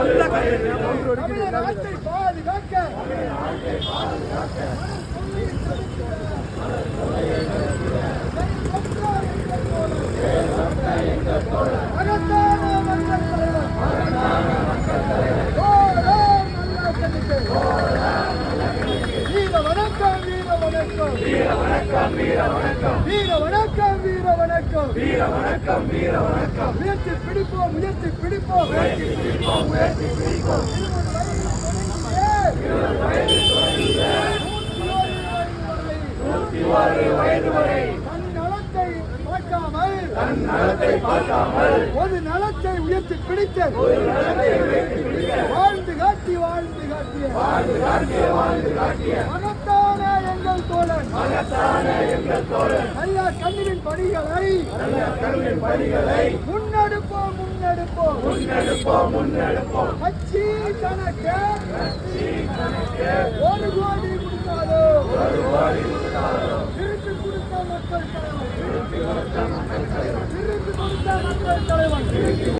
தமிழ்நாட்டை பாதுகாக்க வீர வணக்கம் வீர வணக்கம் வீர வணக்கம் வீர வணக்கம் வீர வணக்கம் வீர வணக்கம் முயற்சி பிடிப்போம் முயற்சி பிடிப்போம் முயற்சி பிடிப்போம் முயற்சி பிடிப்போம் 101 வயது வரை தன் நலத்தை பார்க்காமல் ஒரு நலத்தை உயர்த்தி பிடித்து வாழ்ந்து காட்டிய மகத்தான எங்கள் தோழன் நல்ல கண்ணின் பணிகளை முன்னெடுப்போம் கட்சி கணக்கு 1 கோடி கொடுத்தாலும் திருப்பி கொடுத்த மக்கள் தலைவன்